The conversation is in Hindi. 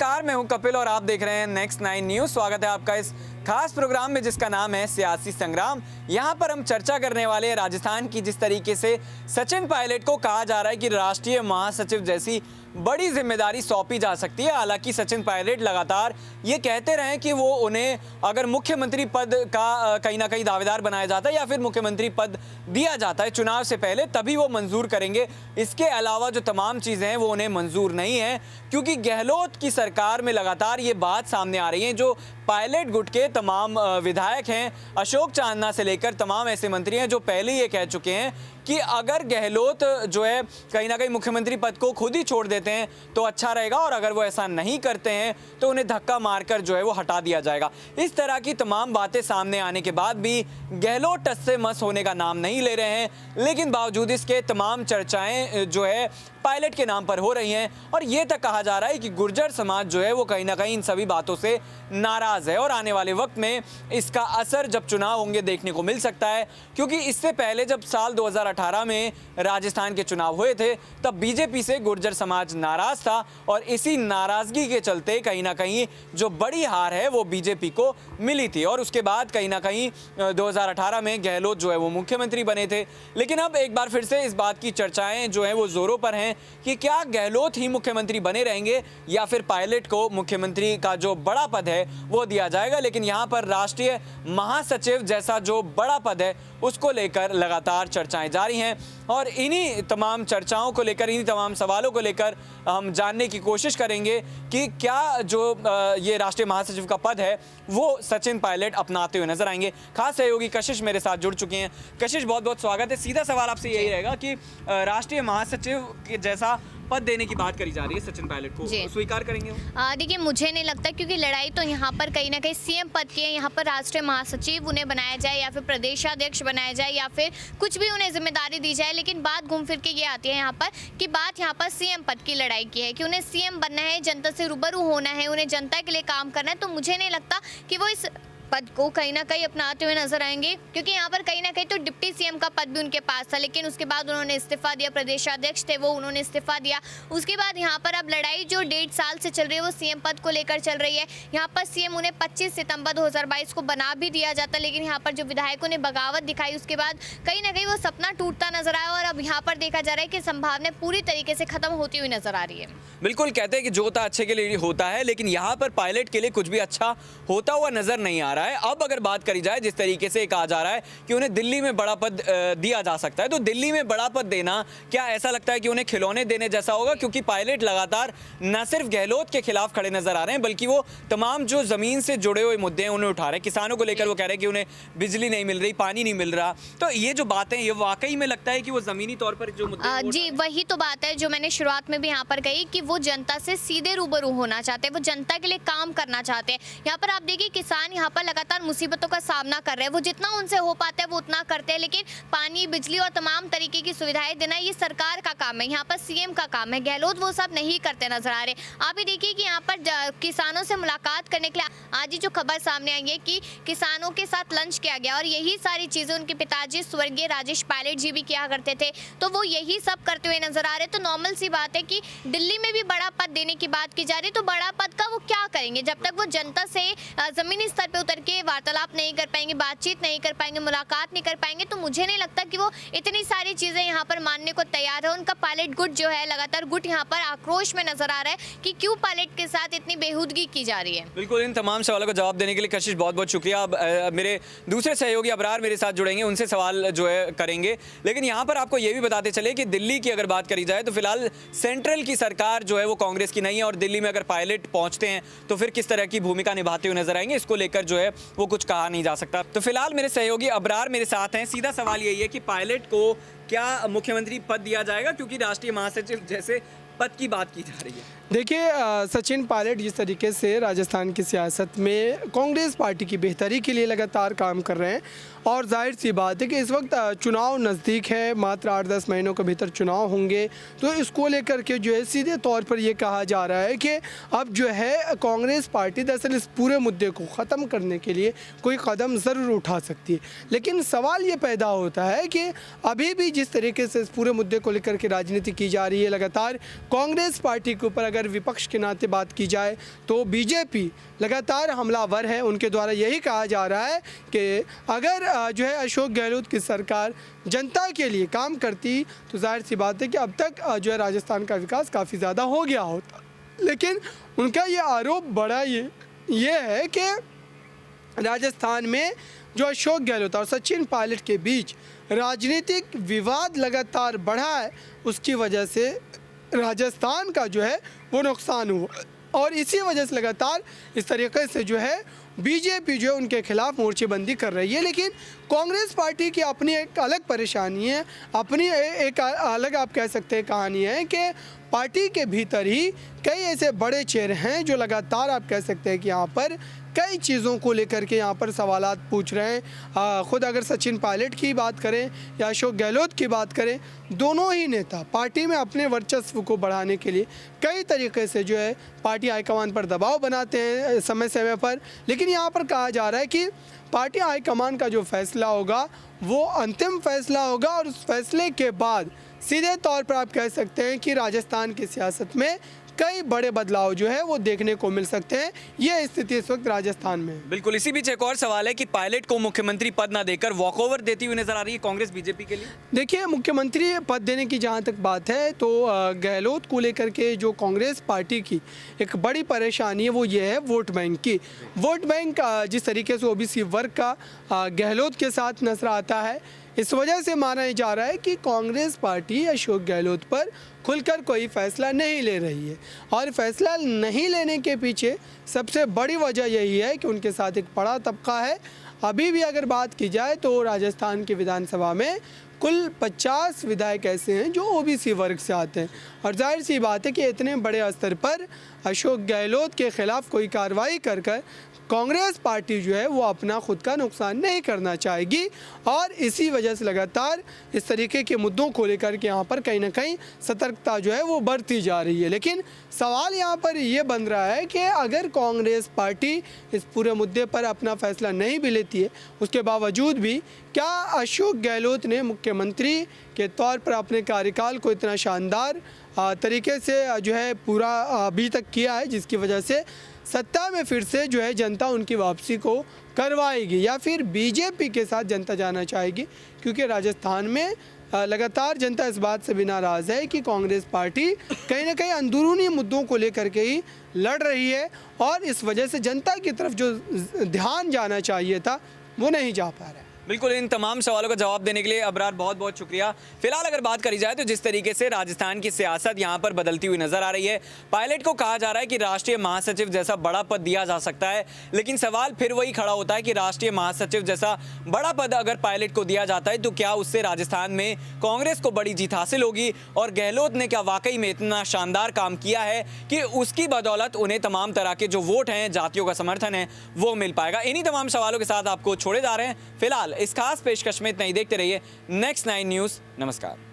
नमस्कार, मैं हूं कपिल और आप देख रहे हैं नेक्स्ट 9 न्यूज। स्वागत है आपका इस खास प्रोग्राम में जिसका नाम है सियासी संग्राम। यहां पर हम चर्चा करने वाले हैं राजस्थान की। जिस तरीके से सचिन पायलट को कहा जा रहा है कि राष्ट्रीय महासचिव जैसी बड़ी जिम्मेदारी सौंपी जा सकती है। हालांकि सचिन पायलट लगातार ये कहते रहे कि वो उन्हें अगर मुख्यमंत्री पद का कहीं ना कहीं दावेदार बनाया जाता है या फिर मुख्यमंत्री पद दिया जाता है चुनाव से पहले, तभी वो मंजूर करेंगे। इसके अलावा जो तमाम चीज़ें हैं वो उन्हें मंजूर नहीं है, क्योंकि गहलोत की सरकार में लगातार ये बात सामने आ रही है। जो पायलट गुट के तमाम विधायक हैं, अशोक चांदना से लेकर तमाम ऐसे मंत्री हैं जो पहले ये कह चुके हैं कि अगर गहलोत जो है कहीं ना कहीं मुख्यमंत्री पद को खुद ही छोड़ देते हैं तो अच्छा रहेगा, और अगर वो ऐसा नहीं करते हैं तो उन्हें धक्का मारकर जो है वो हटा दिया जाएगा। इस तरह की तमाम बातें सामने आने के बाद भी गहलोत टस से मस होने का नाम नहीं ले रहे हैं, लेकिन बावजूद इसके तमाम चर्चाएं जो है पायलट के नाम पर हो रही हैं। और ये तक कहा जा रहा है कि गुर्जर समाज जो है वो कहीं ना कहीं इन सभी बातों से नाराज है, और आने वाले वक्त में इसका असर जब चुनाव होंगे देखने को मिल सकता है। क्योंकि इससे पहले जब साल 2018 में राजस्थान के चुनाव हुए थे तब बीजेपी से गुर्जर समाज नाराज था, और इसी नाराजगी के चलते कहीं ना कहीं जो बड़ी हार है वो बीजेपी को मिली थी। और उसके बाद कहीं ना कहीं 2018 में गहलोत जो है वो मुख्यमंत्री बने थे। लेकिन अब एक बार फिर से इस बात की चर्चाएं जो है वो जोरों पर हैं कि क्या गहलोत ही मुख्यमंत्री बने रहेंगे या फिर पायलट को मुख्यमंत्री का जो बड़ा पद है वो दिया जाएगा। लेकिन यहाँ पर राष्ट्रीय महासचिव जैसा जो बड़ा पद है उसको लेकर लगातार चर्चाएं जारी हैं, और इन्हीं तमाम चर्चाओं को लेकर, इन्हीं तमाम सवालों को लेकर हम जानने की कोशिश करेंगे कि क्या जो ये राष्ट्रीय महासचिव का पद है वो सचिन पायलट अपनाते हुए नजर आएंगे। खास सहयोगी कशिश मेरे साथ जुड़ चुके हैं। कशिश, बहुत बहुत स्वागत है। सीधा सवाल आपसे यही रहेगा कि राष्ट्रीय महासचिव के जैसा पद देने की बात करी जा रही है सचिन पायलट को, स्वीकार करेंगे? देखिए, मुझे नहीं लगता, क्योंकि लड़ाई तो यहाँ पर कहीं ना कहीं सीएम पद की है। यहाँ पर राष्ट्रीय महासचिव उन्हें बनाया जाए या फिर प्रदेशाध्यक्ष बनाया जाए या फिर कुछ भी उन्हें जिम्मेदारी दी जाए, लेकिन बात घूम फिर के ये आती है यहाँ पर कि बात यहाँ पर सीएम पद की लड़ाई की है कि उन्हें सीएम बनना है, जनता से रूबरू होना है, उन्हें जनता के लिए काम करना है। तो मुझे नहीं लगता कि वो इस पद को कहीं ना कहीं अपनाते हुए नजर आएंगे, क्योंकि यहाँ पर कहीं ना कहीं तो डिप्टी सीएम का पद भी उनके पास था, लेकिन उसके बाद उन्होंने इस्तीफा दिया। प्रदेशाध्यक्ष थे वो, उन्होंने इस्तीफा दिया। उसके बाद यहाँ पर अब लड़ाई जो 1.5 साल से चल रही है वो सीएम पद को लेकर चल रही है। यहाँ पर सीएम उन्हें 25 सितंबर 2022 को बना भी दिया जाता, लेकिन यहाँ पर जो विधायकों ने बगावत दिखाई उसके बाद कहीं ना कहीं वो सपना टूटता नजर आया, और अब यहाँ पर देखा जा रहा है कि संभावना पूरी तरीके से खत्म होती हुई नजर आ रही है। बिल्कुल, कहते हैं कि जो होता अच्छे के लिए होता है, लेकिन यहाँ पर पायलट के लिए कुछ भी अच्छा होता हुआ नजर नहीं आ रहा है। अब अगर बात करी जाए, जिस तरीके से कहा जा रहा है कि उन्हें दिल्ली में बड़ा पद दिया जा सकता है, तो दिल्ली में बड़ा पद देना क्या ऐसा लगता है कि उन्हें खिलौने देने जैसा होगा? क्योंकि पायलट लगातार न सिर्फ गहलोत के खिलाफ खड़े नजर आ रहे हैं, बल्कि वो तमाम जो जमीन से जुड़े हुए मुद्दे हैं उन्हें उठा रहे हैं। किसानों को लेकर वो कह रहे हैं कि उन्हें बिजली नहीं मिल रही, पानी नहीं मिल रहा। तो ये जो बातें, ये वाकई में लगता है कि वो जमीनी तौर पर जो मुद्दे जी, वही तो बात है जो मैंने शुरुआत में भी यहाँ पर कही कि वो जनता से सीधे रूबरू होना चाहते हैं, वो जनता के लिए काम करना चाहते हैं। यहाँ पर आप देखिए, किसान यहाँ पर लगातार मुसीबतों का सामना कर रहे हैं, वो जितना उनसे हो पाता है वो उतना करते हैं, लेकिन पानी, बिजली और तमाम तरीके की सुविधाएं देना ये सरकार का काम है, यहाँ पर सीएम का काम है। गहलोत वो सब नहीं करते नजर आ रहे। आप ही देखिए कि यहाँ पर किसानों से मुलाकात करने के लिए आज ही जो खबर सामने आई है कि किसानों के साथ लंच किया गया, और यही सारी चीजें उनके पिताजी स्वर्गीय राजेश पायलट जी भी किया करते थे, तो वो यही सब करते हुए नजर आ रहे। तो नॉर्मल सी बात है कि दिल्ली में भी बड़ा पद देने की बात की जा रही है, तो बड़ा पद का वो क्या करेंगे जब तक वो जनता से जमीनी स्तर पर उतर के वार्तालाप नहीं कर पाएंगे, बातचीत नहीं कर पाएंगे, मुलाकात नहीं कर पाएंगे। तो मुझे नहीं लगता कि वो इतनी सारी चीजें यहाँ पर मानने को तैयार है। उनका पायलट गुट जो है लगातार गुट यहाँ पर आक्रोश में नजर आ रहा है कि क्यों पायलट के साथ इतनी बेहूदगी की जा रही है। बिल्कुल, इन तमाम सवालों का जवाब देने के लिए कशिश बहुत बहुत शुक्रिया। अब मेरे दूसरे सहयोगी अबरार मेरे साथ जुड़ेंगे, उनसे सवाल जो है करेंगे। लेकिन यहाँ पर आपको ये भी बताते चले कि दिल्ली की अगर बात करी जाए तो फिलहाल सेंट्रल की सरकार जो है वो कांग्रेस की नहीं है, और दिल्ली में अगर पायलट पहुंचते हैं तो फिर किस तरह की भूमिका निभाते हुए नजर आएंगे, इसको लेकर जो है वो कुछ कहा नहीं जा सकता। तो फिलहाल मेरे सहयोगी अबरार मेरे साथ हैं। सीधा सवाल यही है कि पायलट को क्या मुख्यमंत्री पद दिया जाएगा, क्योंकि राष्ट्रीय महासचिव जैसे पद की बात की जा रही है? देखिए, सचिन पायलट जिस तरीके से राजस्थान की सियासत में कांग्रेस पार्टी की बेहतरी के लिए लगातार काम कर रहे हैं, और जाहिर सी बात है कि इस वक्त चुनाव नज़दीक है, मात्र 8-10 महीनों के भीतर चुनाव होंगे, तो इसको लेकर के जो है सीधे तौर पर ये कहा जा रहा है कि अब जो है कांग्रेस पार्टी दरअसल इस पूरे मुद्दे को ख़त्म करने के लिए कोई कदम ज़रूर उठा सकती है। लेकिन सवाल ये पैदा होता है कि अभी भी जिस तरीके से इस पूरे मुद्दे को लेकर के राजनीति की जा रही है, लगातार कांग्रेस पार्टी के ऊपर अगर विपक्ष के नाते बात की जाए तो बीजेपी लगातार हमलावर है। उनके द्वारा यही कहा जा रहा है कि अगर जो है अशोक गहलोत की सरकार जनता के लिए काम करती तो जाहिर सी बात है कि अब तक जो है राजस्थान का विकास काफ़ी ज़्यादा हो गया होता। लेकिन उनका ये आरोप बड़ा ये है कि राजस्थान में जो अशोक गहलोत और सचिन पायलट के बीच राजनीतिक विवाद लगातार बढ़ा है, उसकी वजह से राजस्थान का जो है वो नुकसान हुआ और इसी वजह से लगातार इस तरीके से जो है बीजेपी जो है उनके खिलाफ मोर्चेबंदी कर रही है। लेकिन कांग्रेस पार्टी की अपनी एक अलग परेशानी है, अपनी एक अलग आप कह सकते हैं कहानी है कि पार्टी के भीतर ही कई ऐसे बड़े चेहरे हैं जो लगातार आप कह सकते हैं कि यहाँ पर कई चीज़ों को लेकर के यहाँ पर सवालात पूछ रहे हैं। ख़ुद अगर सचिन पायलट की बात करें या अशोक गहलोत की बात करें, दोनों ही नेता पार्टी में अपने वर्चस्व को बढ़ाने के लिए कई तरीके से जो है पार्टी हाईकमान पर दबाव बनाते हैं समय समय पर। लेकिन यहाँ पर कहा जा रहा है कि पार्टी हाईकमान का जो फैसला होगा वो अंतिम फैसला होगा और उस फैसले के बाद सीधे तौर पर आप कह सकते हैं कि राजस्थान की सियासत में कई बड़े बदलाव जो है वो देखने को मिल सकते हैं। ये स्थिति इस वक्त राजस्थान में है। बिल्कुल। इसी बीच एक और सवाल है कि पायलट को मुख्यमंत्री पद ना देकर वॉकओवर देती हुई नजर आ रही है कांग्रेस बीजेपी के लिए। देखिए, मुख्यमंत्री पद देने की जहाँ तक बात है तो गहलोत को लेकर के जो कांग्रेस पार्टी की एक बड़ी परेशानी है वो ये है वोट बैंक की। वोट बैंक जिस तरीके से ओबीसी वर्ग का गहलोत के साथ नजर आता है, इस वजह से माना जा रहा है कि कांग्रेस पार्टी अशोक गहलोत पर खुलकर कोई फैसला नहीं ले रही है और फैसला नहीं लेने के पीछे सबसे बड़ी वजह यही है कि उनके साथ एक बड़ा तबका है। अभी भी अगर बात की जाए तो राजस्थान की विधानसभा में कुल 50 विधायक ऐसे हैं जो ओबीसी वर्ग से आते हैं और जाहिर सी बात है कि इतने बड़े स्तर पर अशोक गहलोत के खिलाफ कोई कार्रवाई कर कांग्रेस पार्टी जो है वो अपना खुद का नुकसान नहीं करना चाहेगी और इसी वजह से लगातार इस तरीके के मुद्दों को लेकर के यहाँ पर कहीं ना कहीं सतर्कता जो है वो बढ़ती जा रही है। लेकिन सवाल यहाँ पर ये बन रहा है कि अगर कांग्रेस पार्टी इस पूरे मुद्दे पर अपना फैसला नहीं भी लेती है, उसके बावजूद भी क्या अशोक गहलोत ने मुख्यमंत्री के तौर पर अपने कार्यकाल को इतना शानदार तरीके से जो है पूरा अभी तक किया है जिसकी वजह से सत्ता में फिर से जो है जनता उनकी वापसी को करवाएगी या फिर बीजेपी के साथ जनता जाना चाहेगी? क्योंकि राजस्थान में लगातार जनता इस बात से भी नाराज़ है कि कांग्रेस पार्टी कहीं ना कहीं अंदरूनी मुद्दों को लेकर के ही लड़ रही है और इस वजह से जनता की तरफ जो ध्यान जाना चाहिए था वो नहीं जा पा रहा है। बिल्कुल। इन तमाम सवालों का जवाब देने के लिए अबरार बहुत बहुत शुक्रिया। फिलहाल अगर बात करी जाए तो जिस तरीके से राजस्थान की सियासत यहाँ पर बदलती हुई नजर आ रही है, पायलट को कहा जा रहा है कि राष्ट्रीय महासचिव जैसा बड़ा पद दिया जा सकता है, लेकिन सवाल फिर वही खड़ा होता है कि राष्ट्रीय महासचिव जैसा बड़ा पद अगर पायलट को दिया जाता है तो क्या उससे राजस्थान में कांग्रेस को बड़ी जीत हासिल होगी और गहलोत ने क्या वाकई में इतना शानदार काम किया है कि उसकी बदौलत उन्हें तमाम तरह के जो वोट हैं, जातियों का समर्थन है, वो मिल पाएगा। इन्हीं तमाम सवालों के साथ आपको छोड़े जा रहे हैं। फिलहाल इस खास पेशकश में इतना ही। देखते रहिए नेक्स्ट 9 न्यूज़। नमस्कार।